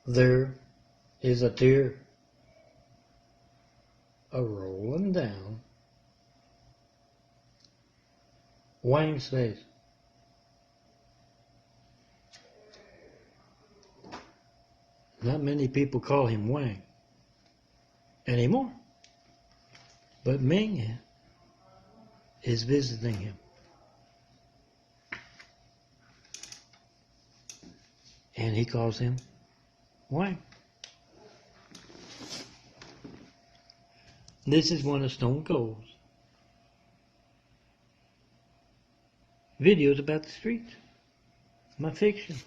There is a tear a-rolling down Wang's face. Not many people call him Wang anymore, but Ming is visiting him. And he calls him Wang. This is one of Stone Cold's videos about the streets. My fiction.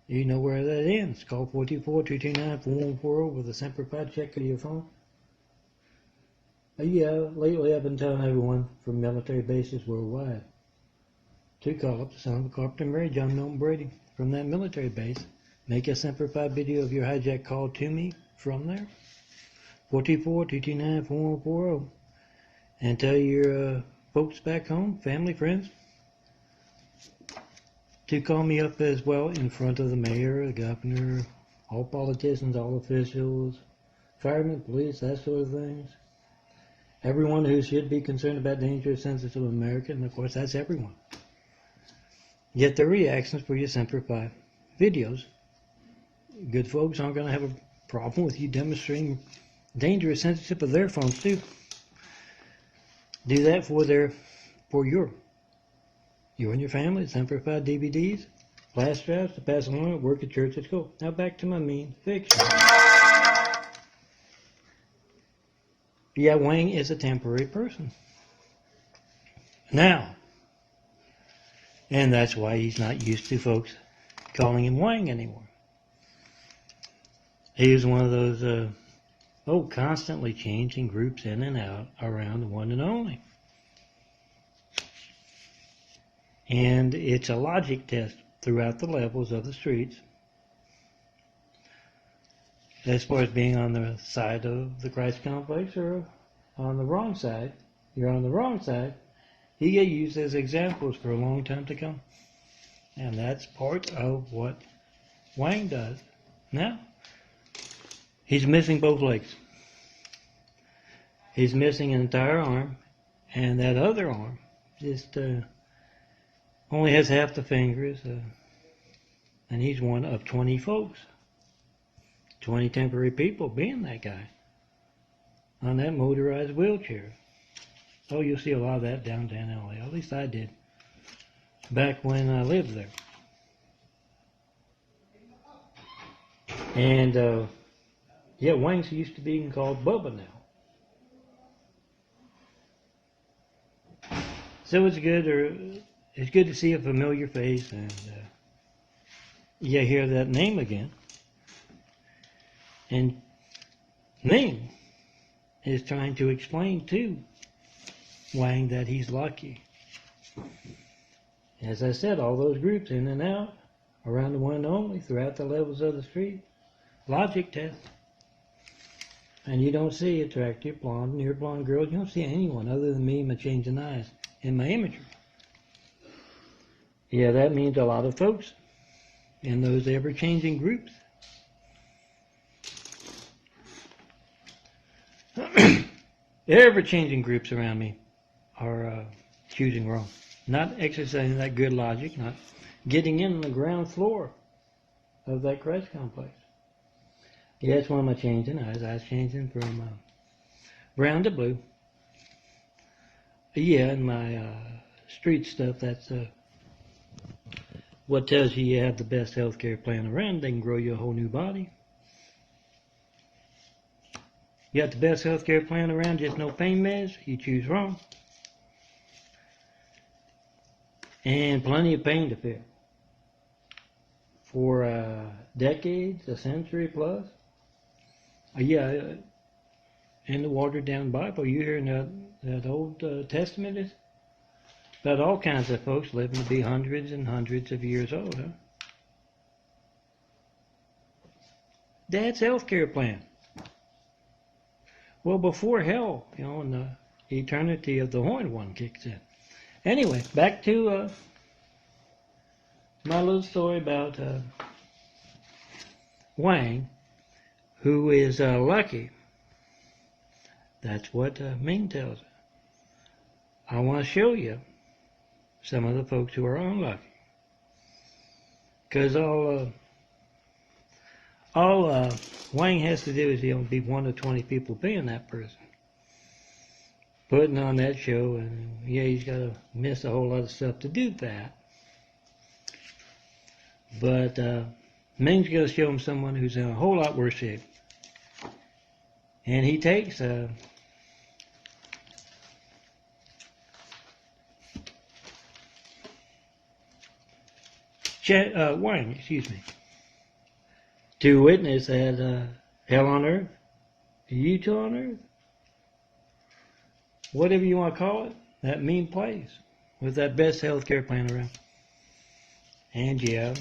You know where that ends. Call 424-229-4140 with a SEMPER check of your phone. Yeah, lately I've been telling everyone from military bases worldwide to call up the son of a carpenter Mary John Milton Brady from that military base. Make a SEMPER video of your hijack call to me from there. 424-229-4140. And tell your folks back home, family, friends, to call me up as well in front of the mayor, the governor, all politicians, all officials, firemen, police, that sort of things. Everyone who should be concerned about dangerous, sensitive America, and of course that's everyone. Get their reactions for your SEMPER 5 videos. Good folks aren't going to have a problem with you demonstrating dangerous censorship of their phones too. Do that for you and your family, SEMPER 5 DVDs, flash drives to pass along at work, at church, at school. Now back to my mean fiction. Yeah, Wang is a temporary person. Now, and that's why he's not used to folks calling him Wang anymore. He was one of those, constantly changing groups in and out around the one and only. And it's a logic test throughout the levels of the streets. As far as being on the side of the Christ complex or on the wrong side, you're on the wrong side, you get used as examples for a long time to come. And that's part of what Wang does. Now, he's missing both legs. He's missing an entire arm, and that other arm just only has half the fingers, and he's one of 20 folks. 20 temporary people being that guy on that motorized wheelchair. Oh, you'll see a lot of that downtown LA. At least I did back when I lived there. And yeah, Wang's used to being called Bubba now. So it's good to see a familiar face, and you hear that name again. And Ming is trying to explain to Wang that he's lucky. As I said, all those groups in and out, around the one only, throughout the levels of the street. Logic test. And you don't see attractive blonde, near blonde girls. You don't see anyone other than me, my changing eyes, and my imagery. Yeah, that means a lot of folks in those ever-changing groups. Ever-changing groups around me are choosing wrong. Not exercising that good logic, not getting in on the ground floor of that Christ complex. Yeah, that's one of my changing eyes. I was changing from brown to blue. Yeah, and my street stuff, that's what tells you have the best healthcare plan around. They can grow you a whole new body. You got the best healthcare plan around, just no pain meds. You choose wrong. And plenty of pain to feel. For decades, a century plus. Yeah, in the watered down Bible, you hear in that Old Testament is about all kinds of folks living to be hundreds and hundreds of years old, huh? That's healthcare plan. Well, before hell, and the eternity of the horned one kicks in. Anyway, back to my little story about Wang, who is lucky. That's what Ming tells her. I want to show you some of the folks who are unlucky. Because all Wang has to do is be 1 to 20 people being that person. Putting on that show, and yeah, he's got to miss a whole lot of stuff to do that. But Ming's going to show him someone who's in a whole lot worse shape. And he takes Wang, to witness at Hell on Earth, Utah on Earth, whatever you want to call it, that mean place with that best healthcare plan around. And yeah,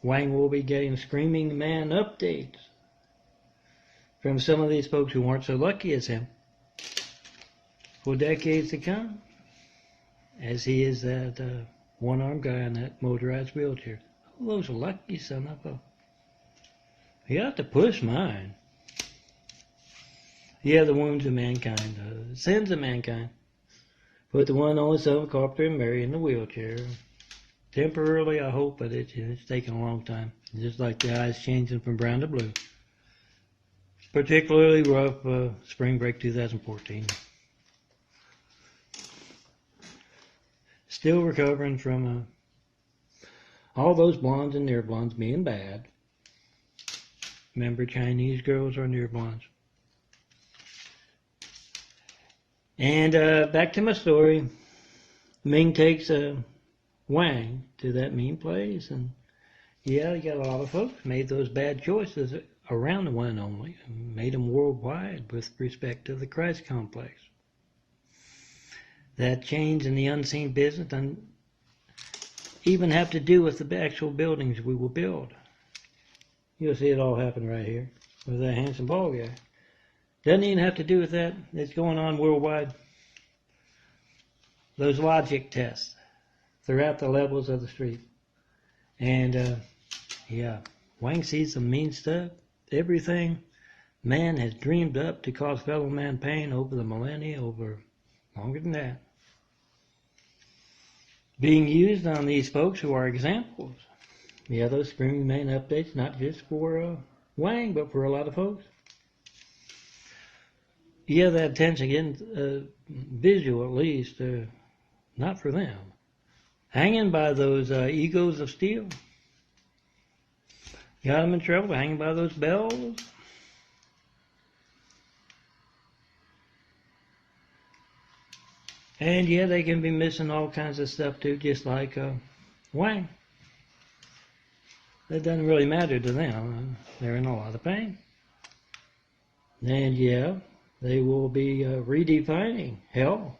Wang will be getting screaming man updates from some of these folks who weren't so lucky as him for decades to come, as he is that one-armed guy in that motorized wheelchair. Oh, those lucky son of a... You have to push mine. Yeah, the wounds of mankind, the sins of mankind. Put the one only son of Carpenter and Mary in the wheelchair. Temporarily, I hope, but it's taken a long time. Just like the eyes changing from brown to blue. Particularly rough spring break 2014. Still recovering from all those blondes and near blondes being bad. Remember, Chinese girls are near blondes. And back to my story. Ming takes Wang to that mean place, and yeah, you got a lot of folks made those bad choices around the one and only, and made them worldwide with respect to the Christ complex. That change in the unseen business doesn't even have to do with the actual buildings we will build. You'll see it all happen right here with that handsome bald guy. Doesn't even have to do with that. It's going on worldwide. Those logic tests throughout the levels of the street. And yeah, Wang sees some mean stuff. Everything man has dreamed up to cause fellow man pain over the millennia, over longer than that, being used on these folks who are examples. Yeah, those screaming man updates, not just for Wang, but for a lot of folks. Yeah, that attention again, visual at least, not for them. Hanging by those egos of steel. Got them in trouble hanging by those bells. And yeah, they can be missing all kinds of stuff too, just like Wang. That doesn't really matter to them. They're in a lot of pain. And yeah, they will be redefining hell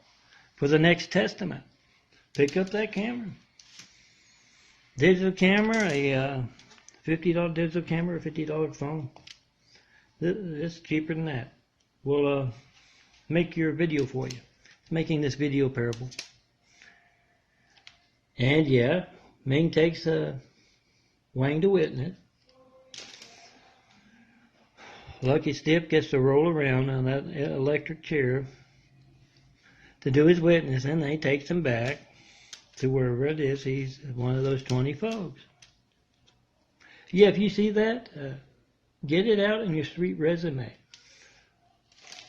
for the next testament. Pick up that camera. Digital camera, a $50 digital camera, a $50 phone. It's cheaper than that. We'll make your video for you. Making this video parable. And yeah, Ming takes Wang to witness. Lucky Stiff gets to roll around on that electric chair to do his witness, and then he takes him back to wherever it is. He's one of those 20 folks. Yeah, if you see that, get it out in your street resume.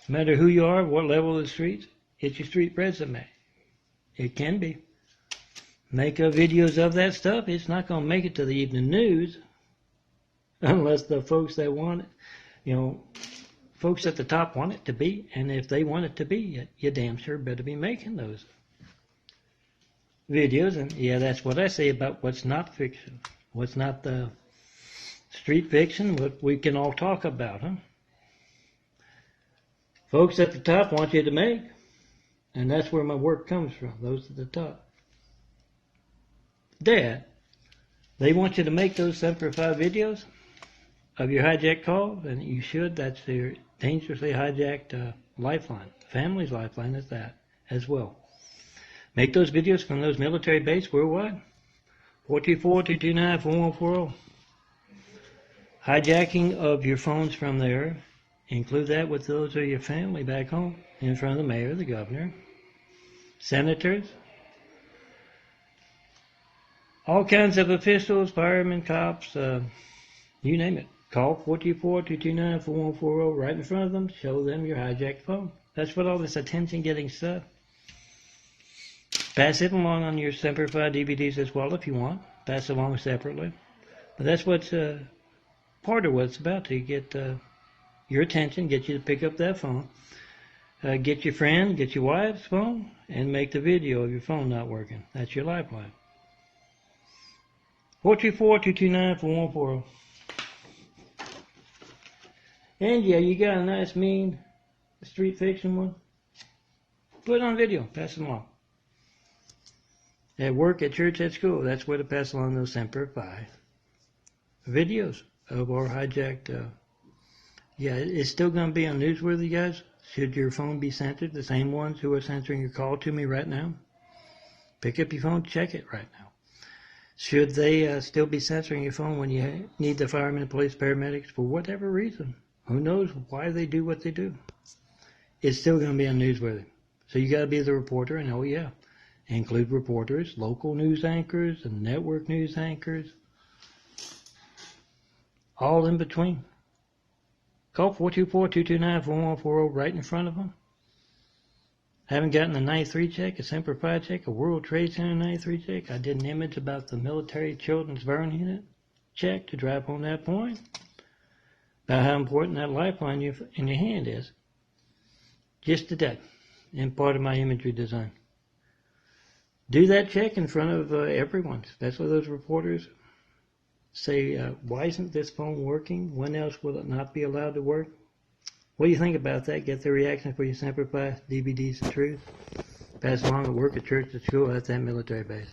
No matter who you are, what level of the streets, it's your street resume. It can be. Make videos of that stuff. It's not going to make it to the evening news unless the folks that want it, folks at the top want it to be. And if they want it to be, you damn sure better be making those videos. And yeah, that's what I say about what's not fiction. What's not the street fiction, what we can all talk about, huh? Folks at the top want you to make. And that's where my work comes from, those at the top. Dad, they want you to make those Semper 5 videos of your hijacked call, and you should. That's their dangerously hijacked lifeline. Family's lifeline is that as well. Make those videos from those military bases worldwide. 424-229-4140. hijacking of your phones from there. Include that with those of your family back home in front of the mayor, the governor, senators, all kinds of officials, firemen, cops, you name it. Call 424-229-4140 right in front of them. Show them your hijacked phone. That's what all this attention-getting stuff. Pass it along on your SEMPER 5 DVDs as well if you want. Pass it along separately. But that's what's part of what it's about, to get your attention, get you to pick up that phone, get your friend, get your wife's phone, and make the video of your phone not working. That's your lifeline. 424-229-4140. And yeah, you got a nice, mean street fiction one? Put it on video. Pass it along. At work, at church, at school, that's where to pass along those SEMPER 5 videos of our hijacked. Yeah, it's still going to be on newsworthy, guys. Should your phone be censored, the same ones who are censoring your call to me right now, pick up your phone, check it right now. Should they still be censoring your phone when you need the firemen, police, paramedics, for whatever reason? Who knows why they do what they do? It's still going to be on newsworthy. So you got to be the reporter, and oh yeah, include reporters, local news anchors, and network news anchors, all in between. Call 424-229-4140 right in front of them. Haven't gotten a 93 check, a SEMPER 5 check, a World Trade Center 93 check. I did an image about the military children's burn unit check to drive home that point, about how important that lifeline in your hand is. Just today, in part of my imagery design. Do that check in front of everyone, especially those reporters. Say, why isn't this phone working? When else will it not be allowed to work? What do you think about that? Get the reaction for your SEMPER 5 DVDs of truth. Pass along at work, at church, at school, at that military base.